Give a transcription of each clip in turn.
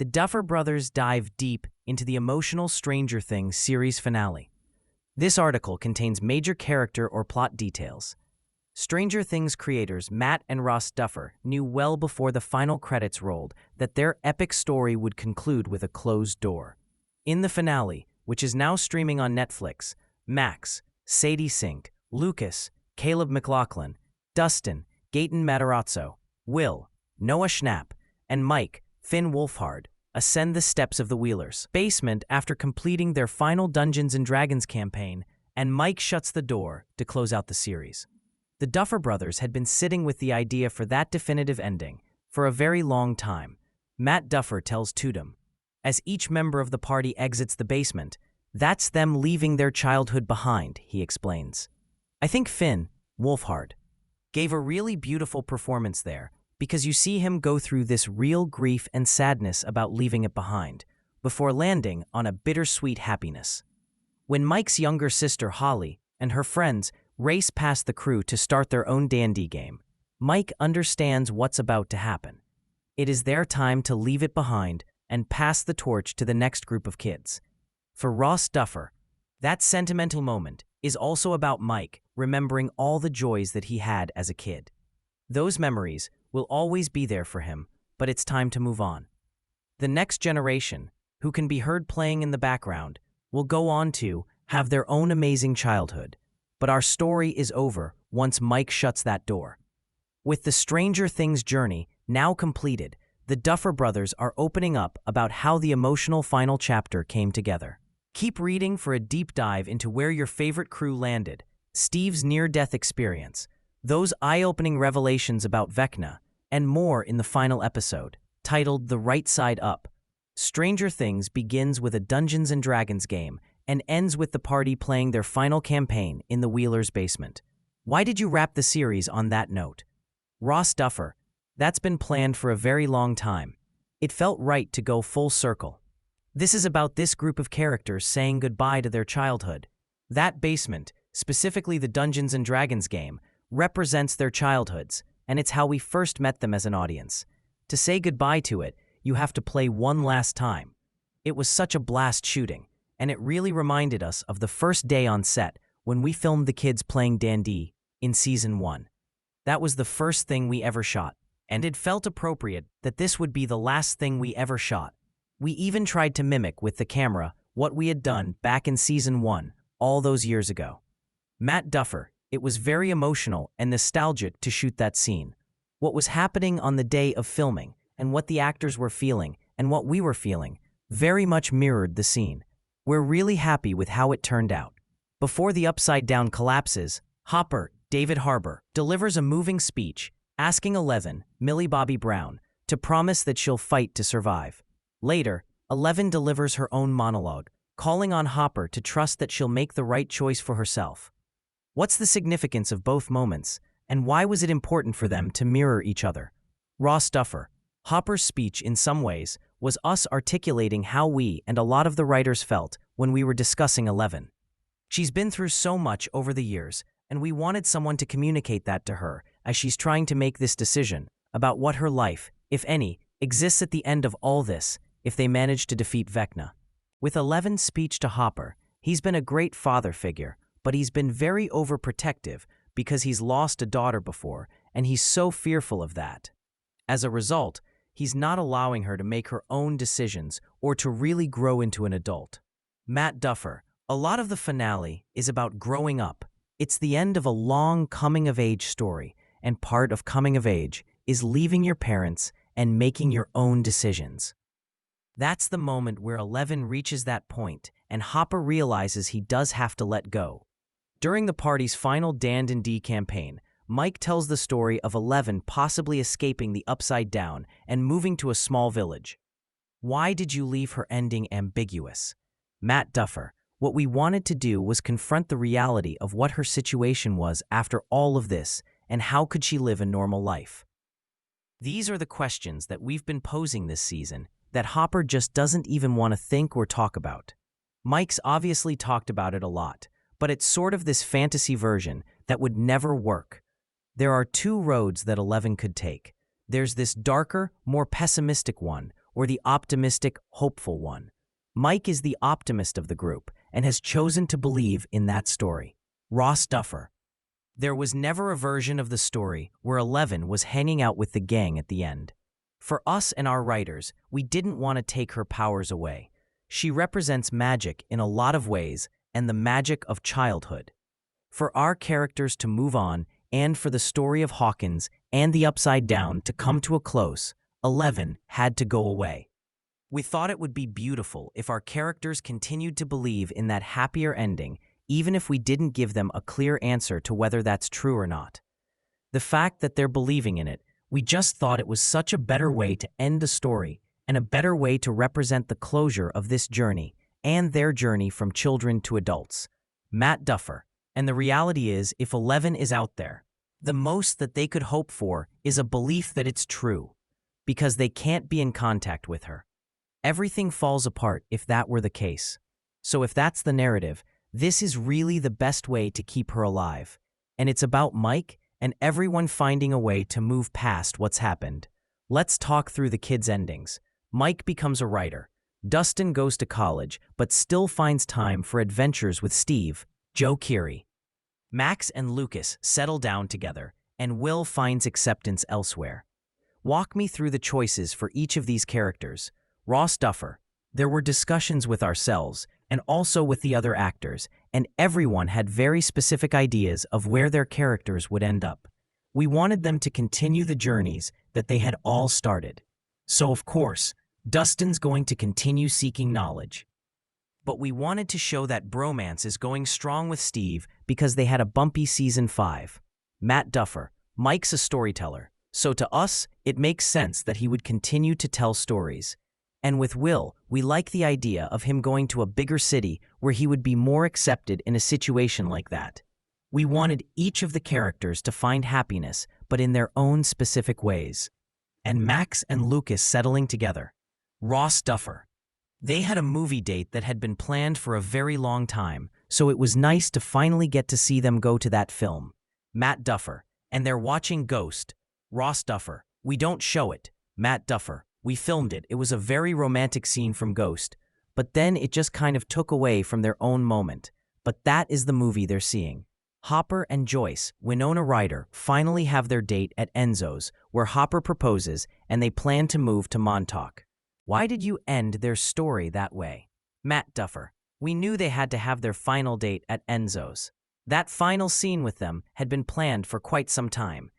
The Duffer Brothers dive deep into the emotional Stranger Things series finale. This article contains major character or plot details. Stranger Things creators Matt and Ross Duffer knew well before the final credits rolled that their epic story would conclude with a closed door. In the finale, which is now streaming on Netflix, Max, Sadie Sink, Lucas, Caleb McLaughlin, Dustin, Gaten Matarazzo, Will, Noah Schnapp, and Mike, Finn Wolfhard, ascend the steps of the Wheelers' basement after completing their final Dungeons & Dragons campaign, and Mike shuts the door to close out the series. The Duffer Brothers had been sitting with the idea for that definitive ending for a very long time. Matt Duffer tells Tudum, as each member of the party exits the basement, "That's them leaving their childhood behind," he explains. I think Finn, Wolfhard, gave a really beautiful performance there because you see him go through this real grief and sadness about leaving it behind, before landing on a bittersweet happiness. When Mike's younger sister Holly and her friends race past the crew to start their own D&D game, Mike understands what's about to happen. It is their time to leave it behind and pass the torch to the next group of kids. For Ross Duffer, that sentimental moment is also about Mike remembering all the joys that he had as a kid. Those memories will always be there for him, but it's time to move on. The next generation, who can be heard playing in the background, will go on to have their own amazing childhood. But our story is over once Mike shuts that door. With the Stranger Things journey now completed, the Duffer Brothers are opening up about how the emotional final chapter came together. Keep reading for a deep dive into where your favorite crew landed, Steve's near-death experience, those eye-opening revelations about Vecna, and more in the final episode, titled The Right Side Up. Stranger Things begins with a Dungeons & Dragons game and ends with the party playing their final campaign in the Wheelers' basement. Why did you wrap the series on that note? Ross Duffer, that's been planned for a very long time. It felt right to go full circle. This is about this group of characters saying goodbye to their childhood. That basement, specifically the Dungeons & Dragons game, represents their childhoods, and it's how we first met them as an audience. To say goodbye to it, you have to play one last time. It was such a blast shooting, and it really reminded us of the first day on set when we filmed the kids playing D&D in Season 1. That was the first thing we ever shot, and it felt appropriate that this would be the last thing we ever shot. We even tried to mimic with the camera what we had done back in Season 1 all those years ago. Matt Duffer, it was very emotional and nostalgic to shoot that scene. What was happening on the day of filming and what the actors were feeling and what we were feeling very much mirrored the scene. We're really happy with how it turned out. Before the Upside Down collapses, Hopper, David Harbour, delivers a moving speech asking Eleven, Millie Bobby Brown, to promise that she'll fight to survive. Later, Eleven delivers her own monologue, calling on Hopper to trust that she'll make the right choice for herself. What's the significance of both moments, and why was it important for them to mirror each other? Ross Duffer, Hopper's speech in some ways was us articulating how we and a lot of the writers felt when we were discussing Eleven. She's been through so much over the years, and we wanted someone to communicate that to her as she's trying to make this decision about what her life, if any, exists at the end of all this if they manage to defeat Vecna. With Eleven's speech to Hopper, he's been a great father figure, but he's been very overprotective because he's lost a daughter before, and he's so fearful of that. As a result, he's not allowing her to make her own decisions or to really grow into an adult. Matt Duffer, a lot of the finale is about growing up. It's the end of a long coming-of-age story, and part of coming of age is leaving your parents and making your own decisions. That's the moment where Eleven reaches that point, and Hopper realizes he does have to let go. During the party's final D&D campaign, Mike tells the story of Eleven possibly escaping the Upside Down and moving to a small village. Why did you leave her ending ambiguous? Matt Duffer, what we wanted to do was confront the reality of what her situation was after all of this, and how could she live a normal life? These are the questions that we've been posing this season that Hopper just doesn't even want to think or talk about. Mike's obviously talked about it a lot, but it's sort of this fantasy version that would never work. There are two roads that Eleven could take. There's this darker, more pessimistic one, or the optimistic, hopeful one. Mike is the optimist of the group and has chosen to believe in that story. Ross Duffer. There was never a version of the story where 11 was hanging out with the gang at the end. For us and our writers, we didn't want to take her powers away. She represents magic in a lot of ways, and the magic of childhood. For our characters to move on, and for the story of Hawkins and the Upside Down to come to a close, 11 had to go away. We thought it would be beautiful if our characters continued to believe in that happier ending, even if we didn't give them a clear answer to whether that's true or not. The fact that they're believing in it, we just thought it was such a better way to end the story and a better way to represent the closure of this journey and their journey from children to adults. Matt Duffer. And the reality is, if 11 is out there, the most that they could hope for is a belief that it's true, because they can't be in contact with her. Everything falls apart if that were the case. So if that's the narrative, this is really the best way to keep her alive. And it's about Mike and everyone finding a way to move past what's happened. Let's talk through the kids' endings. Mike becomes a writer. Dustin goes to college, but still finds time for adventures with Steve, Joe Keery. Max and Lucas settle down together, and Will finds acceptance elsewhere. Walk me through the choices for each of these characters. Ross Duffer. There were discussions with ourselves, and also with the other actors, and everyone had very specific ideas of where their characters would end up. We wanted them to continue the journeys that they had all started. So of course, Dustin's going to continue seeking knowledge. But we wanted to show that bromance is going strong with Steve because they had a bumpy season 5. Matt Duffer. Mike's a storyteller, so to us, it makes sense that he would continue to tell stories. And with Will, we like the idea of him going to a bigger city where he would be more accepted in a situation like that. We wanted each of the characters to find happiness, but in their own specific ways. And Max and Lucas settling together. Ross Duffer. They had a movie date that had been planned for a very long time, so it was nice to finally get to see them go to that film. Matt Duffer. And they're watching Ghost. Ross Duffer. We don't show it. Matt Duffer. We filmed it. It was a very romantic scene from Ghost, but then it just kind of took away from their own moment. But that is the movie they're seeing. Hopper and Joyce, Winona Ryder, finally have their date at Enzo's, where Hopper proposes and they plan to move to Montauk. Why did you end their story that way? Matt Duffer. We knew they had to have their final date at Enzo's. That final scene with them had been planned for quite some time.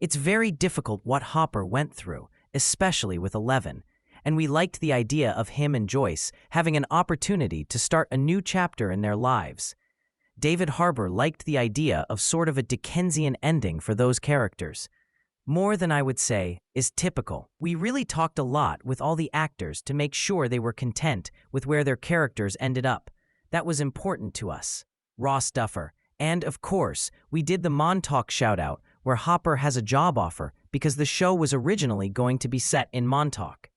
It's very difficult what Hopper went through, especially with 11, and we liked the idea of him and Joyce having an opportunity to start a new chapter in their lives. David Harbour liked the idea of sort of a Dickensian ending for those characters. More than I would say is typical. We really talked a lot with all the actors to make sure they were content with where their characters ended up. That was important to us. Ross Duffer. And of course, we did the Montauk shout-out where Hopper has a job offer because the show was originally going to be set in Montauk.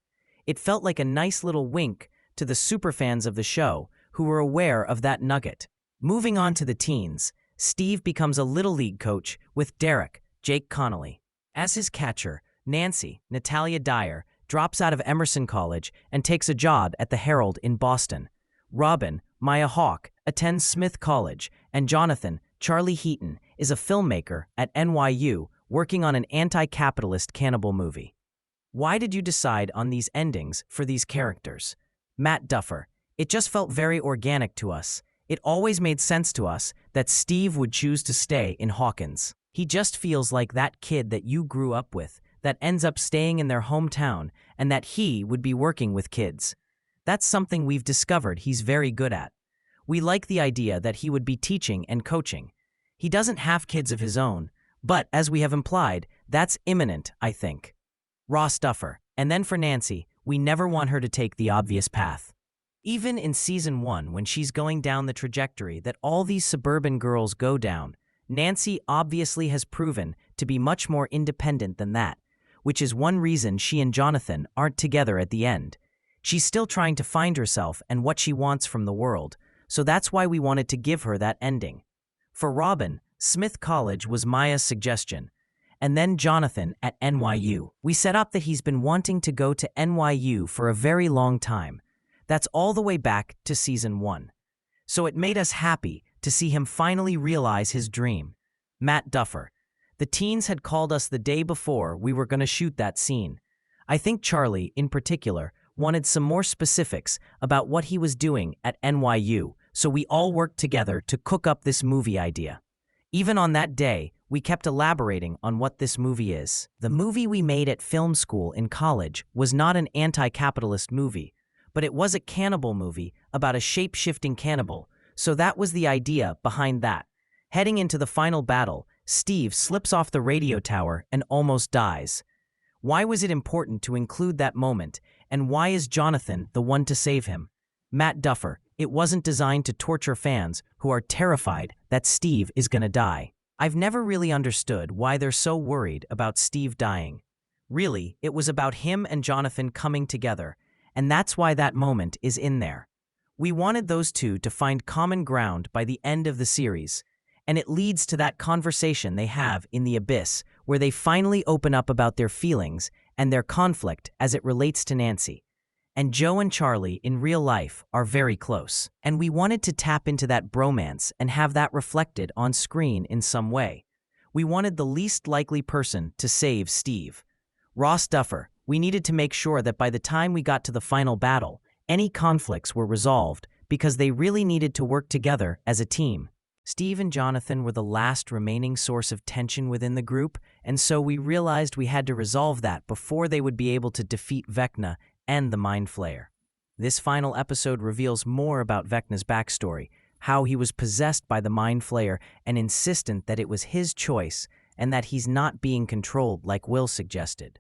It felt like a nice little wink to the superfans of the show who were aware of that nugget. Moving on to the teens, Steve becomes a Little League coach with Derek, Jake Connolly. As his catcher, Nancy, Natalia Dyer, drops out of Emerson College and takes a job at the Herald in Boston. Robin, Maya Hawke, attends Smith College, and Jonathan, Charlie Heaton, is a filmmaker at NYU working on an anti-capitalist cannibal movie. Why did you decide on these endings for these characters? Matt Duffer. It just felt very organic to us. It always made sense to us that Steve would choose to stay in Hawkins. He just feels like that kid that you grew up with, that ends up staying in their hometown, and that he would be working with kids. That's something we've discovered he's very good at. We like the idea that he would be teaching and coaching. He doesn't have kids of his own, but as we have implied, that's imminent, I think. Ross Duffer. And then for Nancy, we never want her to take the obvious path. Even in Season 1, when she's going down the trajectory that all these suburban girls go down, Nancy obviously has proven to be much more independent than that, which is one reason she and Jonathan aren't together at the end. She's still trying to find herself and what she wants from the world, so that's why we wanted to give her that ending. For Robin, Smith College was Maya's suggestion, and then Jonathan at NYU. We set up that he's been wanting to go to NYU for a very long time. That's all the way back to season 1. So it made us happy to see him finally realize his dream. Matt Duffer. The teens had called us the day before we were going to shoot that scene. I think Charlie, in particular, wanted some more specifics about what he was doing at NYU, so we all worked together to cook up this movie idea. Even on that day, we kept elaborating on what this movie is. The movie we made at film school in college was not an anti-capitalist movie, but it was a cannibal movie about a shape-shifting cannibal, so that was the idea behind that. Heading into the final battle, Steve slips off the radio tower and almost dies. Why was it important to include that moment, and why is Jonathan the one to save him? Matt Duffer. It wasn't designed to torture fans who are terrified that Steve is gonna die. I've never really understood why they're so worried about Steve dying. Really, it was about him and Jonathan coming together, and that's why that moment is in there. We wanted those two to find common ground by the end of the series, and it leads to that conversation they have in the abyss, where they finally open up about their feelings and their conflict as it relates to Nancy. And Joe and Charlie in real life are very close, and we wanted to tap into that bromance and have that reflected on screen in some way. We wanted the least likely person to save Steve. Ross Duffer. We needed to make sure that by the time we got to the final battle, any conflicts were resolved because they really needed to work together as a team. Steve and Jonathan were the last remaining source of tension within the group, and so we realized we had to resolve that before they would be able to defeat Vecna and the Mind Flayer. This final episode reveals more about Vecna's backstory, how he was possessed by the Mind Flayer and insistent that it was his choice and that he's not being controlled like Will suggested.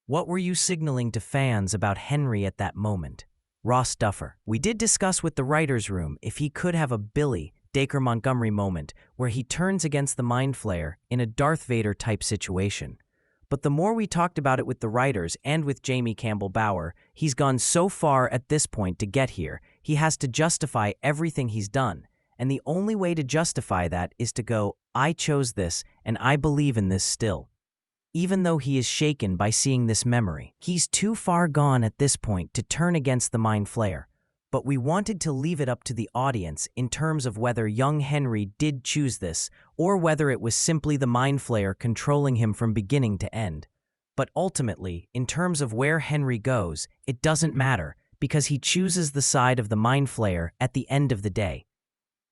What were you signaling to fans about Henry at that moment? Ross Duffer. We did discuss with the writer's room if he could have a Billy Dacre Montgomery moment where he turns against the Mind Flayer in a Darth Vader type situation. But the more we talked about it with the writers and with Jamie Campbell Bower, he's gone so far at this point to get here, he has to justify everything he's done. And the only way to justify that is to go, I chose this and I believe in this still. Even though he is shaken by seeing this memory, he's too far gone at this point to turn against the Mind Flayer. But we wanted to leave it up to the audience in terms of whether young Henry did choose this, or whether it was simply the Mind Flayer controlling him from beginning to end. But ultimately, in terms of where Henry goes, it doesn't matter, because he chooses the side of the Mind Flayer at the end of the day.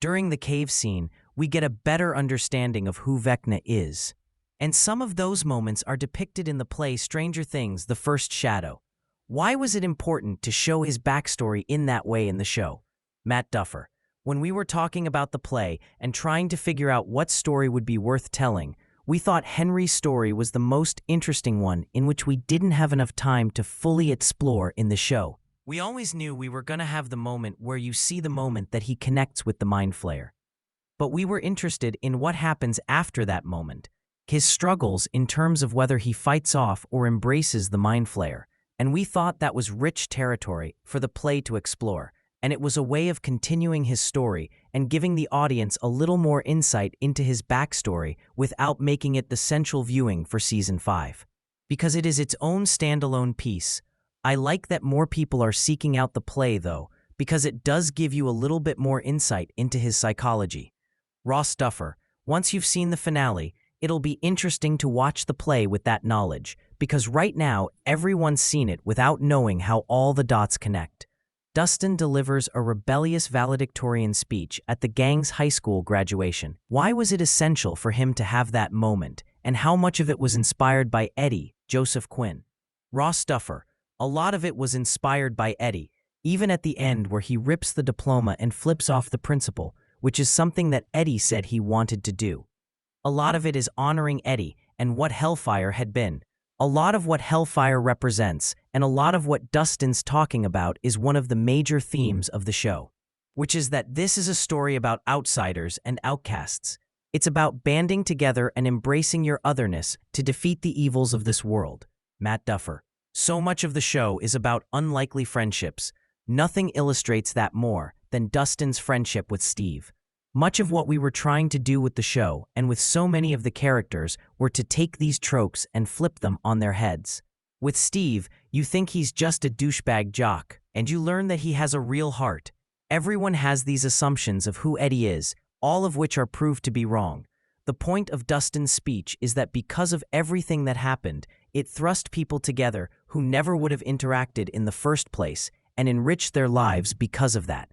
During the cave scene, we get a better understanding of who Vecna is. And some of those moments are depicted in the play Stranger Things: The First Shadow. Why was it important to show his backstory in that way in the show? Matt Duffer. When we were talking about the play and trying to figure out what story would be worth telling, we thought Henry's story was the most interesting one in which we didn't have enough time to fully explore in the show. We always knew we were going to have the moment where you see the moment that he connects with the Mind Flayer. But we were interested in what happens after that moment, his struggles in terms of whether he fights off or embraces the Mind Flayer. And we thought that was rich territory for the play to explore, and it was a way of continuing his story and giving the audience a little more insight into his backstory without making it the central viewing for Season 5. Because it is its own standalone piece. I like that more people are seeking out the play, though, because it does give you a little bit more insight into his psychology. Ross Duffer. Once you've seen the finale, it'll be interesting to watch the play with that knowledge, because right now, everyone's seen it without knowing how all the dots connect. Dustin delivers a rebellious valedictorian speech at the gang's high school graduation. Why was it essential for him to have that moment, and how much of it was inspired by Eddie, Joseph Quinn? Ross Duffer. A lot of it was inspired by Eddie, even at the end where he rips the diploma and flips off the principal, which is something that Eddie said he wanted to do. A lot of it is honoring Eddie and what Hellfire had been. A lot of what Hellfire represents and a lot of what Dustin's talking about is one of the major themes of the show, which is that this is a story about outsiders and outcasts. It's about banding together and embracing your otherness to defeat the evils of this world. Matt Duffer. So much of the show is about unlikely friendships. Nothing illustrates that more than Dustin's friendship with Steve. Much of what we were trying to do with the show, and with so many of the characters, were to take these tropes and flip them on their heads. With Steve, you think he's just a douchebag jock, and you learn that he has a real heart. Everyone has these assumptions of who Eddie is, all of which are proved to be wrong. The point of Dustin's speech is that because of everything that happened, it thrust people together who never would have interacted in the first place and enriched their lives because of that.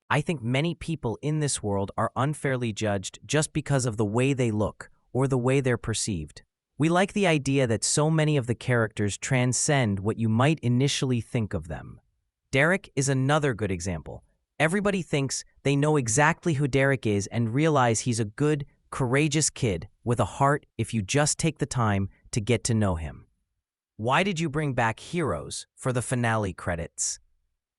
I think many people in this world are unfairly judged just because of the way they look or the way they're perceived. We like the idea that so many of the characters transcend what you might initially think of them. Derek is another good example. Everybody thinks they know exactly who Derek is and realize he's a good, courageous kid with a heart if you just take the time to get to know him. Why did you bring back Heroes for the finale credits?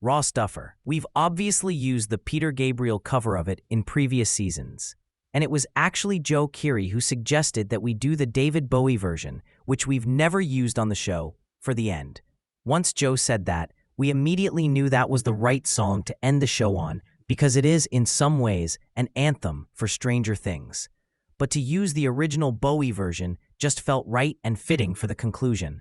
Ross Duffer. We've obviously used the Peter Gabriel cover of it in previous seasons. And it was actually Joe Keery who suggested that we do the David Bowie version, which we've never used on the show, for the end. Once Joe said that, we immediately knew that was the right song to end the show on, because it is, in some ways, an anthem for Stranger Things. But to use the original Bowie version just felt right and fitting for the conclusion.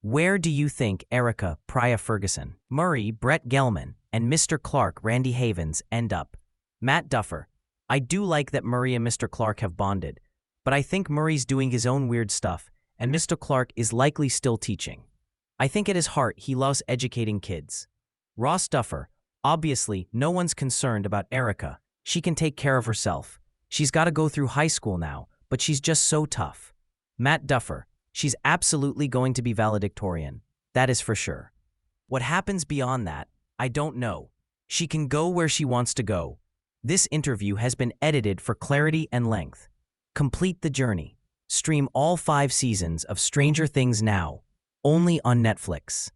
Where do you think Erica, Priya Ferguson, Murray, Brett Gelman, and Mr. Clark, Randy Havens, end up? Matt Duffer. I do like that Murray and Mr. Clark have bonded, but I think Murray's doing his own weird stuff, and Mr. Clark is likely still teaching. I think at his heart he loves educating kids. Ross Duffer. Obviously, no one's concerned about Erica. She can take care of herself. She's got to go through high school now, but she's just so tough. Matt Duffer. She's absolutely going to be valedictorian. That is for sure. What happens beyond that, I don't know. She can go where she wants to go. This interview has been edited for clarity and length. Complete the journey. Stream all 5 seasons of Stranger Things now, only on Netflix.